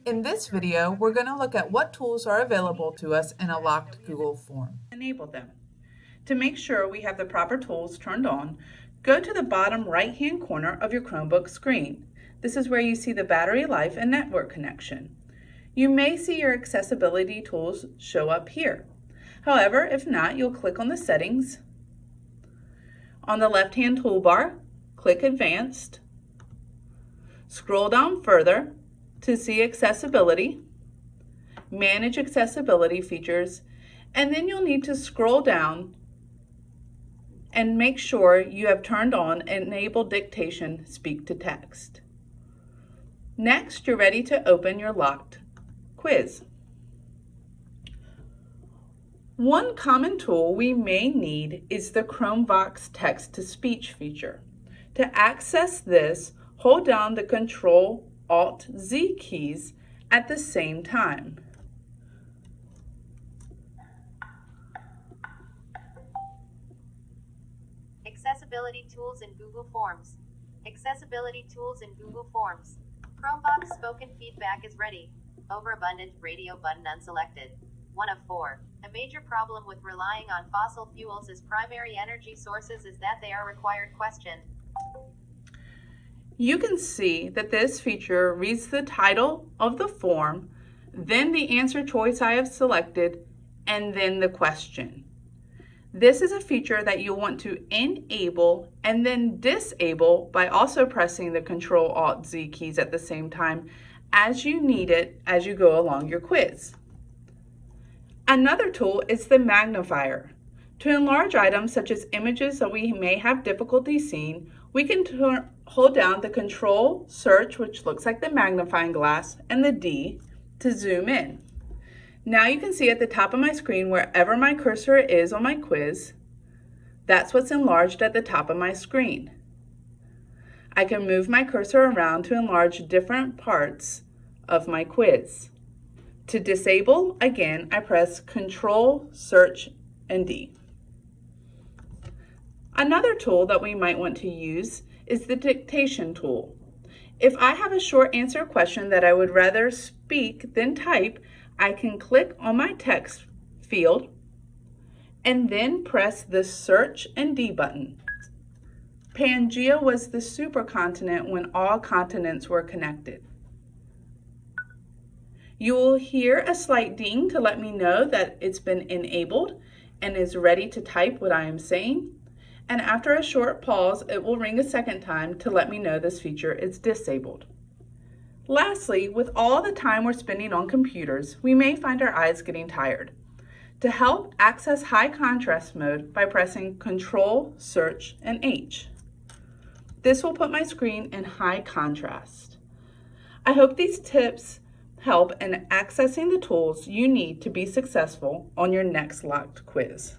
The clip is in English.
In this video, we're going to look at what tools are available to us in a locked Google form. Enable them. To make sure we have the proper tools turned on, go to the bottom right-hand corner of your Chromebook screen. This is where you see the battery life and network connection. You may see your accessibility tools show up here. However, if not, you'll click on the settings. On the left-hand toolbar, click Advanced. Scroll down further to see Accessibility, Manage Accessibility Features, and then you'll need to scroll down and make sure you have turned on Enable Dictation Speak to Text. Next, you're ready to open your locked quiz. One common tool we may need is the Chromebox text-to-speech feature. To access this, hold down the Control-Alt-Z keys at the same time. Accessibility tools in Google Forms. Accessibility tools in Google Forms. Chromebox spoken feedback is ready. Overabundant radio button unselected. 1 of 4. A major problem with relying on fossil fuels as primary energy sources is that they are required question. You can see that this feature reads the title of the form, then the answer choice I have selected, and then the question. This is a feature that you'll want to enable and then disable by also pressing the Control-Alt-Z keys at the same time as you need it as you go along your quiz. Another tool is the Magnifier. To enlarge items such as images that we may have difficulty seeing, we can hold down the Control, Search, which looks like the magnifying glass, and the D to zoom in. Now you can see at the top of my screen wherever my cursor is on my quiz, that's what's enlarged at the top of my screen. I can move my cursor around to enlarge different parts of my quiz. To disable, again, I press Control, Search, and D. Another tool that we might want to use is the Dictation tool. If I have a short answer question that I would rather speak than type, I can click on my text field and then press the Search and D button. Pangea was the supercontinent when all continents were connected. You will hear a slight ding to let me know that it's been enabled and is ready to type what I am saying. And after a short pause, it will ring a second time to let me know this feature is disabled. Lastly, with all the time we're spending on computers, we may find our eyes getting tired. To help, access high contrast mode by pressing Control, Search, and H. This will put my screen in high contrast. I hope these tips help in accessing the tools you need to be successful on your next locked quiz.